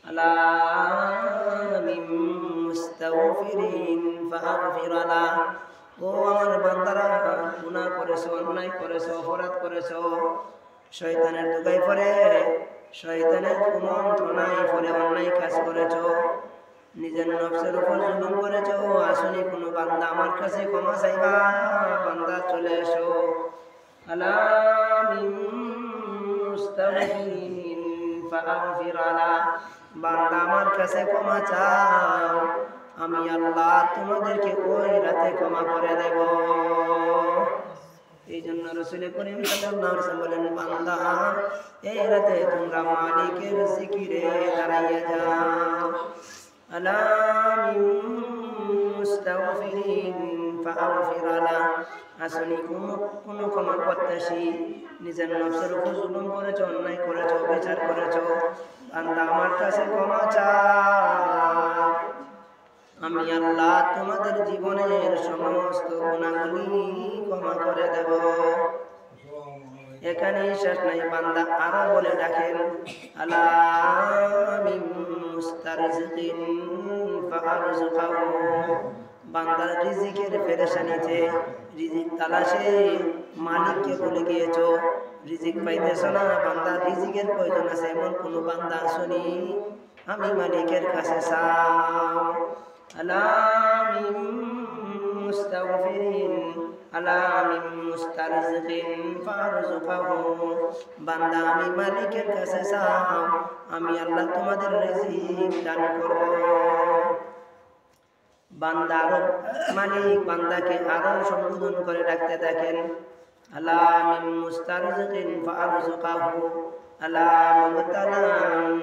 আলা মিন মুস্তাগফিরিন ফাগফির লা। ও আমার বান্দারা, গুনাহ করেছো, অন্যায় করেছো, অপরাধ করেছো, শয়তানের দুগায় পড়ে, শয়তানের কুমন্ত্রণায় পড়ে অন্যায় কাজ করেছো, নিজের নফসের উপর জুলুম করেছো। আসুনি কোনো বান্দা আমার কাছে ক্ষমা চাইবা, বান্দা চলে এসো। আলা মিন মুস্তাগফিরিন ফাগফির লা। বান্দা আমার কাছে ক্ষমা চাও, আমি আল্লাহ তোমাদেরকে ওই রাতে ক্ষমা করে দেব। এই জন্য রাসূল করিম সাল্লাল্লাহু আলাইহি ওয়াসাল্লাম বলেন, বান্দা এই রাতে তোমরা মালিকের জিকিরে দাঁড়াইয়া যাও। আলা মিন মুস্তাগফিরিন ফাগফির লা। আসনি কোন ক্ষমা প্রত্যাশী, নিজের নফসের উপর জুলুম করেছো, অন্যায় করেছো, বিচার করেছো, বান্দা আমার কাছে ক্ষমা চাও, আমি আল্লাহ তোমাদের জীবনের সমস্ত গুনাহগুলি ক্ষমা করে দেব। এখানে শেষ নাই, বান্দা আরো বলে ডাকেন, আলা মিন মুস্তারজিকিন ফারজুকাহু। বান্দার রিজিকের পেরেশানিতে, রিজিক তালাশে মালিককে ভুলে গিয়েছো, রিজিক পাইতেছো না, বান্দার রিজিকের প্রয়োজন আছে, এমন কোনো বান্দা আসুনি, আমি মালিকের কাছে চাও। আলা মিন মুস্তাগফিরিন আলা মিন মুস্তারজিকিন ফারজুকাহু। বান্দা আমি মালিকের কাছে চাও, আমি আল্লাহ তোমাদের রিজিক দান করব। বান্দা আরো মালিক বান্দাকে আরো সম্বোধন করে ডাকতে থাকেন, আলা মিন মুস্তারজিকিন ফারজুকাহু আলা মুবতালান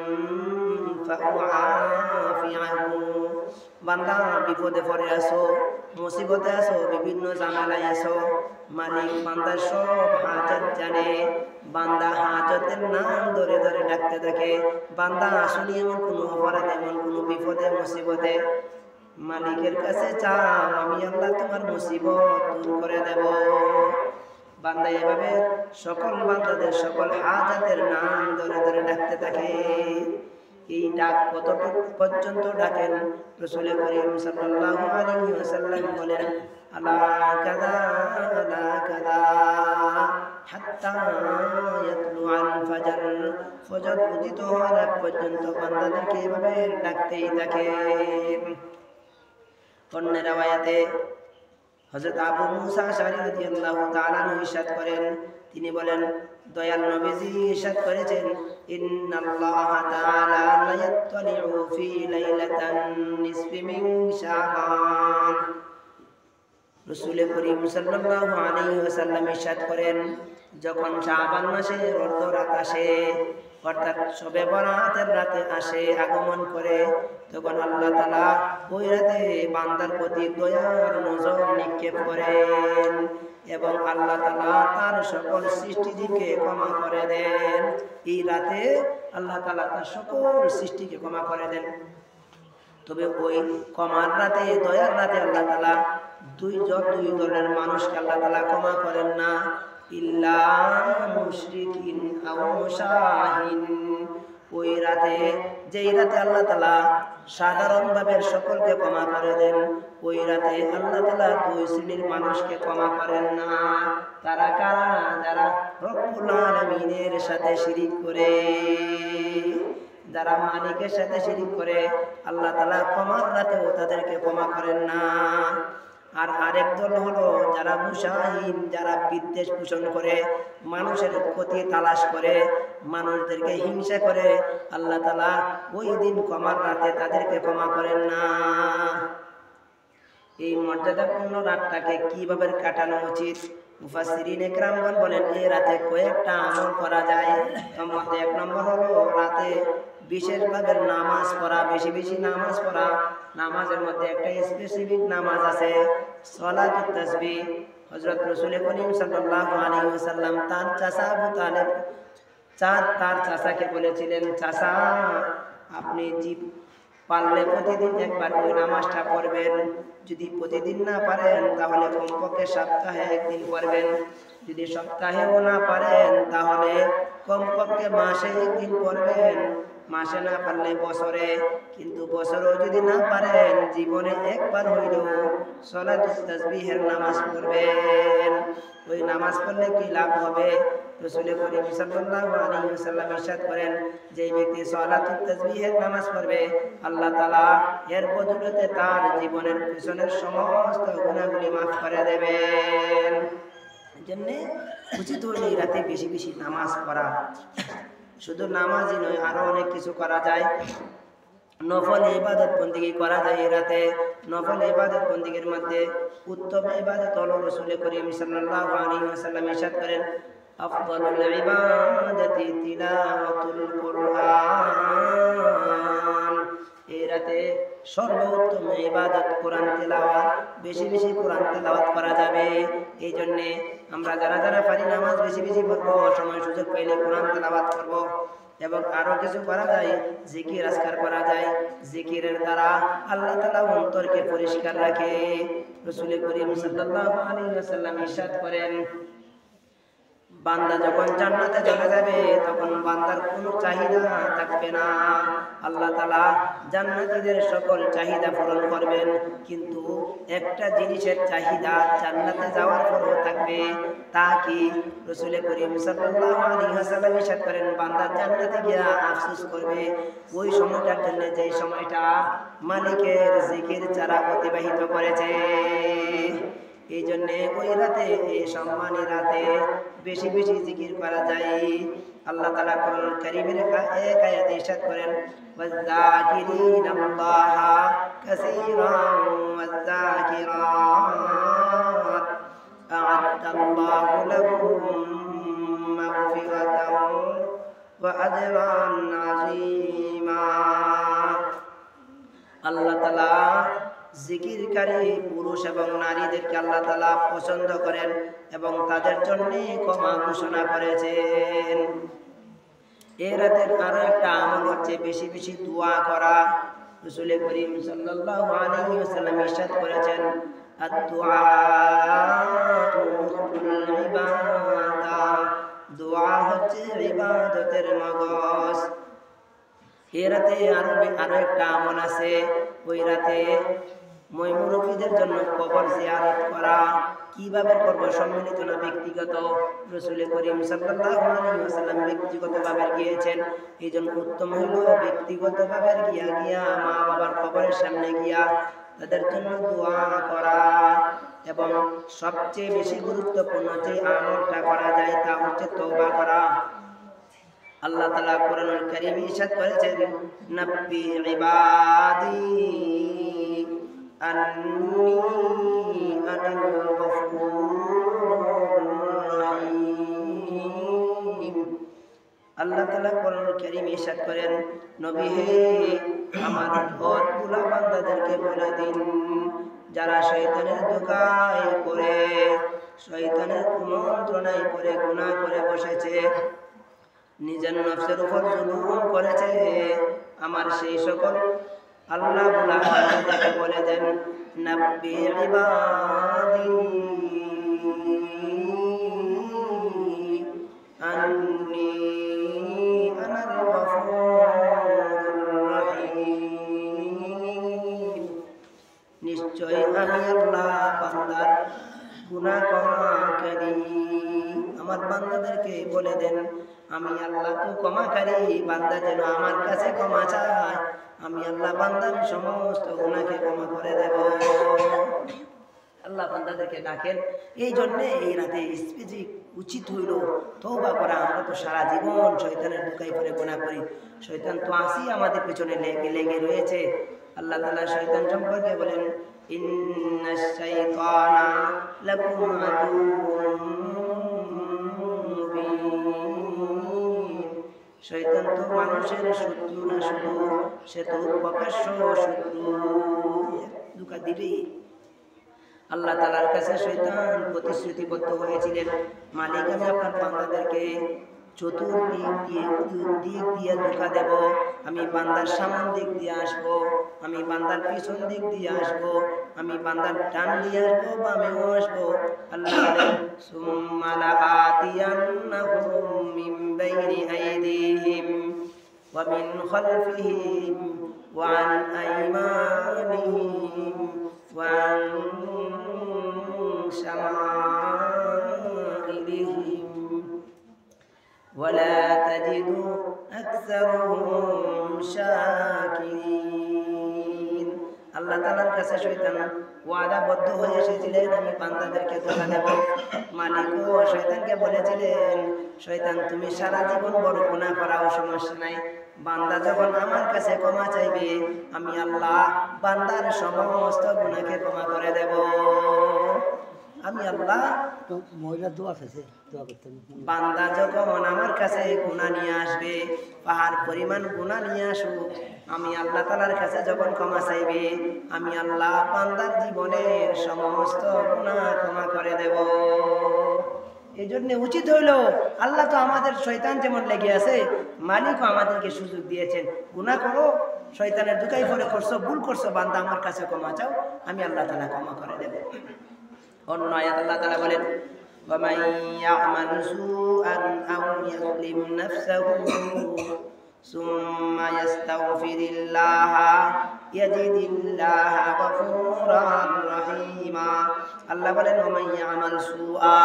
ফাআফিয়াহু। বান্দা বিপদে পড়ে আসো, মুসিবতে আসো, বিভিন্ন ঝামেলায় আসো, মালিক বান্দার সব হাজত জানে, বান্দা হাজতের নাম ধরে ধরে ডাকতে থাকে। বান্দা আসলে এমন কোনো অপরাধ, এমন কোনো বিপদে মুসিবতে মালিকের কাছে চাও, আমি আল্লাহ তোমার মুসিবত দূর করে দেব। বান্দা এভাবে সকল বান্দাদের সকল হাজাতের নাম ধরে ধরে ডাকতে থাকে। এই ডাক কতটুকু পর্যন্ত ডাকেন? রাসূল করিম সাল্লাল্লাহু আলাইহি ওয়াসাল্লাম বলেন, আলা কাযা আলা কাযা হাত্তা ইয়াতলু আল ফাজর। ফজর উদিত হওয়ার আগ পর্যন্ত বান্দাদেরকে এভাবে ডাকতেই থাকেন। অন্য রাওয়ায়াতে হযরত আবু মুসা আশআরী রাদিয়াল্লাহু তাআলা ইরশাদ করেন, তিনি বলেন, দয়াল নবীজি ইরশাদ করেছেন, ইন্নাল্লাহা তাআলা লা ইয়াত্তালিউ ফি লাইলাতান নিসফি মিন শাবান। রাসূল করিম সাল্লাল্লাহু আলাইহি ওয়াসাল্লাম ইরশাদ করেন, যখন শাবান মাসের অর্ধ রাত আসে, অর্থাৎ শবে বরাতের রাতে আসে, আগমন করে, তখন আল্লাহ তাআলা ওই রাতে বান্দার প্রতি দয়ার নজর নিক্ষেপ করেন এবং আল্লাহ তাআলা তার সকল সৃষ্টিজীবকে ক্ষমা করে দেন। এই রাতে আল্লাহ তাআলা তার সকল সৃষ্টিকে ক্ষমা করে দেন। তবে ওই ক্ষমার রাতে, দয়ার রাতে আল্লাহ তাআলা দুই দলের মানুষকে আল্লাহ তাআলা ক্ষমা করেন না, ইল্লা মুশরিকিন আও মুশাহিন। ওই রাতে, যেই রাতে আল্লাহ তাআলা সাধারণভাবে সকলকে ক্ষমা করে দেন, ওই রাতে আল্লাহ তাআলা দুই শ্রেণীর মানুষকে ক্ষমা করেন না। তারা কারা? যারা রব্বুল আলামিনের সাথে শিরিক করে, যারা মালিকের সাথে শিরিক করে, আল্লাহ তাআলা ক্ষমার রাতেও তাদেরকে ক্ষমা করেন না। আর আরেক দল হলো যারা মুশাহিন, যারা বিদ্বেষ পোষণ করে, মানুষের ক্ষতি তালাশ করে, মানুষদেরকে হিংসা করে, আল্লাহ তাআলা ওই দিন ক্ষমার রাতে তাদেরকে ক্ষমা করেন না। এই মর্যাদাপূর্ণ রাতটাকে কিভাবে কাটানো উচিত? মুফাসসিরিনে কেরামগণ বলেন, এই রাতে কয়েকটা আমল করা যায়। তার মধ্যে এক নম্বর হলো রাতে বিশেষ ভাবে নামাজ পড়া, বেশি বেশি নামাজ পড়া। নামাজের মধ্যে একটা স্পেসিফিক নামাজ আছে, সালাতুত তাসবিহ। হযরত রাসূল করিম সাল্লাল্লাহু আলাইহি ওয়াসাল্লাম তার চাচা আবু তালেব, তার চাচাকে বলেছিলেন, চাচা আপনি পারলে প্রতিদিন একবার ওই নামাজটা পড়বেন। যদি প্রতিদিন না পারেন তাহলে কমপক্ষে সপ্তাহে একদিন পড়বেন। যদি সপ্তাহেও না পারেন তাহলে কমপক্ষে মাসে একদিন পড়বেন। মাসে না পারলে বছরে, কিন্তু বছরেও যদি না পারেন জীবনে একবার হইলেও সালাতুত তাসবিহের নামাজ পড়বেন। ওই নামাজ পড়লে কি লাভ হবে? রাসূল করিম সাল্লাল্লাহু আলাইহি ওয়াসাল্লাম ইরশাদ করেন, যে ব্যক্তি সালাতুত তাসবিহের নামাজ পড়বে আল্লাহ তাআলা এর বদৌলতে তার জীবনের পিছনের সমস্ত গুনাহগুলি মাফ করে দেবেন। এজন্য উচিত হইলে এই রাতে বেশি বেশি নামাজ পড়া। শুধু নামাজই নয়, আরো অনেক কিছু করা যায়। নফল ইবাদত বন্দেগী করা যায় এই রাতে। নফল ইবাদত বন্দেগীর মধ্যে উত্তম ইবাদত হলো রাসূল করিম সাল্লাল্লাহু আলাইহি ওয়াসাল্লাম ইরশাদ করেন, আফদালুল ইবাদাতি তিলাওয়াতুল কুরআন। এই রাতে সর্বোত্তম ইবাদত কোরআন তেলাওয়াত, বেশি বেশি কোরআন তেলাওয়াত করা যাবে। এই জন্যে আমরা যারা যারা পারি নামাজ বেশি বেশি পড়বো, সময় সুযোগ পাইলে কোরআন তেলাওয়াত করব। এবং আরো কিছু করা যায়, জিকির আজকার করা যায়। জিকিরের দ্বারা আল্লাহ তাআলা অন্তরকে পরিষ্কার রাখে। রাসূল করিম সাল্লাল্লাহু আলাইহি ওয়াসাল্লাম ইরশাদ করেন, বান্দা যখন জান্নাতে চলে যাবে তখন বান্দার কোনো চাহিদা থাকবে না। আল্লাহ তাআলা জান্নাতীদের সকল চাহিদা পূরণ করবেন, কিন্তু একটা জিনিসের চাহিদা জান্নাতে যাওয়ার পরও থাকবে। তা কি? রাসূল করিম সাল্লাল্লাহু আলাইহি ওয়াসাল্লাম ইরশাদ করেন, বান্দা জান্নাতে গিয়া আফসোস করবে ওই সময়টার জন্য যে সময়টা মালিকের জিকির ছাড়া অতিবাহিত করেছে। এই জন্যে ওই রাতে, এই সম্মানী রাতে বেশি বেশি জিকির করা যায়। আল্লাহ তাআলা কোরআনুল কারীমের এক আয়াতে ইরশাদ করেন, ওয়াযাকিরিনাল্লাহা কাসীরান ওয়াযাকিরাত আ'আদ্দাল্লাহু লাহুম মাগফিরাতান ওয়া আজরান আযীমা। আল্লাহ তাআলা জিকিরকারী পুরুষ এবং নারীদেরকে আল্লাহ তাআলা পছন্দ করেন এবং তাদের জন্য ক্ষমা ঘোষণা করেছেন। এই রাতের আরো একটা আমল হচ্ছে বেশি বেশি দোয়া করা। রাসূল করিম সাল্লাল্লাহু আলাইহি ওয়াসাল্লাম ইরশাদ করেছেন, আদ-দুআ মুখুল ইবাদা। দোয়া হচ্ছে ইবাদতের মগজ। এই রাতে আরো একটা আমল আছে। ওই রাতে মুরব্বীদের জন্য কবর জিয়ারত করা। কিভাবে করব? সম্মিলিত না ব্যক্তিগত? রাসূল করিম সাল্লাল্লাহু আলাইহি ওয়াসাল্লাম ব্যক্তিগতভাবে গিয়েছেন। এই জন্য উত্তম হলো ব্যক্তিগতভাবে গিয়া মা বাবার কবরের সামনে গিয়া তাদের জন্য দোয়া করা। এবং সবচেয়ে বেশি গুরুত্বপূর্ণ যে আমলটা করা যায় তা হচ্ছে তওবা করা। আল্লাহ তাআলা কোরআনুল কারীমে ইরশাদ করেছেন, নাব্বি ইবাদি আন্নী আনাল গফুরুর রহিম। আল্লাহ তাআলা কোরআনুল কারীমে ইরশাদ করেন, নবী হে, আমার সৎগুলা বান্দাদেরকে বলে দিন, যারা শয়তানের ধোঁকায় পড়ে, শয়তানের কুমন্ত্রণায় পড়ে গুনাহ করে বসেছে, নিজের নফসের উপর জুলুম করেছে, আমার সেই সকল আল্লাহ বান্দাদেরকে বলে দেন, নাব্বি ইবাদি আন্নী আনাল গফুরুর রহিম। নিশ্চয় আমি আল্লাহ বান্দার গুনাহ ক্ষমাকারী। আমার বান্দাদেরকে বলে দেন, আমি আল্লাহ তো ক্ষমাকারী, বান্দা যেন আমার কাছে ক্ষমা চায়, আমি আল্লাহ বান্দার সমস্ত গুনাহকে ক্ষমা করে দেব। আল্লাহ বান্দাদেরকে ডাকেন। এই জন্যে এই রাতে স্পেসিফিক উচিত হইল তওবা করা। আমরা তো সারা জীবন শয়তানের ধোঁকায় পড়ে গুনাহ করি। শয়তান তো আসি আমাদের পিছনে লেগে রয়েছে। আল্লাহ তাআলা শয়তান সম্পর্কে বলেন, ইন্নাশ শাইতানা লাকুম আদুউম মুবিন। শয়তান তো মানুষের শত্রু না, শুধু সে তো প্রকাশ্য শত্রু। ধোঁকা দিবেই। আল্লাহ তাআলার কাছে শয়তান প্রতিশ্রুতিবদ্ধ হয়েছিলেন, মালিক আমি আপনার বান্দাদেরকে চতুর্দিক দিয়ে ধোঁকা দেব। আমি বান্দার সামন দিক দিয়ে আসবো, আমি বান্দার পিছন দিক দিয়ে আসবো, আমি বান্দার ডান দিয়ে আসবো, বামেও আসবো। আল্লাহ বলেন, সুম্মা লাআতিয়ান্নাহুম মিন বাইনি আইদিহিম ومن خلفهم وعن أيمانهم وعن شمائلهم ولا تجد أكثرهم شاكرين আল্লাহ তাআলার কাছে শয়তান ওয়াদাবদ্ধ হয়ে এসেছিলেন, আমি বান্দাদেরকে ধোঁকা দেব। মালিকও শয়তানকে বলেছিলেন, শয়তান তুমি সারা জীবন বড় গুনাহ করাও সমস্যা নাই, বান্দা যখন আমার কাছে ক্ষমা চাইবে আমি আল্লাহ বান্দার সমস্ত গুনাহকে ক্ষমা করে দেব। আমি আল্লাহ মহিলা দোয়া আছে, দোয়া করতেন। বান্দা যখন আমার কাছে গুনাহ নিয়ে আসবে, পাহাড় পরিমাণ গুনাহ নিয়ে আসুক, আমি আল্লাহ তাআলার কাছে যখন ক্ষমা চাইবে আমি আল্লাহ বান্দার জীবনের সমস্ত গুনাহ ক্ষমা করে দেব। এই জন্য উচিত হইল, আল্লাহ তো আমাদের শয়তান যেমন লেগে আছে, মালিকও আমাদেরকে সুযোগ দিয়েছেন, গুনাহ করো, শয়তানের দুকাই পরে করছো, ভুল করছো, বান্দা আমার কাছে ক্ষমা চাও, আমি আল্লাহ তাআলা ক্ষমা করে দেব। অন্য আয়াত আল্লাহ তাআলা বলেন, وَمَن يَعْمَلْ سُوءًا أَوْ يَظْلِمْ نَفْسَهُ ثُمَّ يَسْتَغْفِرِ اللَّهَ يَجِدِ اللَّهَ غَفُورًا رَحِيمًا। আল্লাহ বলেন, وَمَن يَعْمَلْ سُوءًا,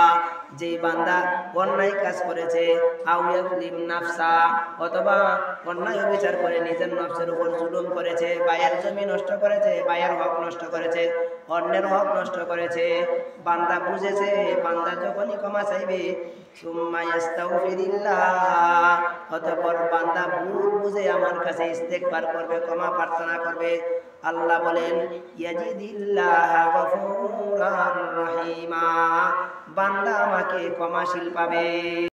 যে বান্দা অন্যায় কাজ করেছে, আও ইয়াজলিম নাফসা, অথবা অন্যায় বিচার করে নিজের নফসের উপর জুলুম করেছে, বায়ের জমি নষ্ট করেছে, বায়ের হক নষ্ট করেছে, অন্যের হক নষ্ট করেছে, বান্দা বুঝেছে, বান্দা যখনই ক্ষমা চাইবে সুম্মা ইস্তাগফিরিল্লাহ, অতঃপর বান্দা ভুল বুঝে আমার কাছে ইস্তেগফার করবে, ক্ষমা প্রার্থনা করবে, আল্লাহ বলেন ইয়াজিদিল্লাহ গফুরার রহিমা, বান্দা আমাকে ক্ষমাশীল পাবে।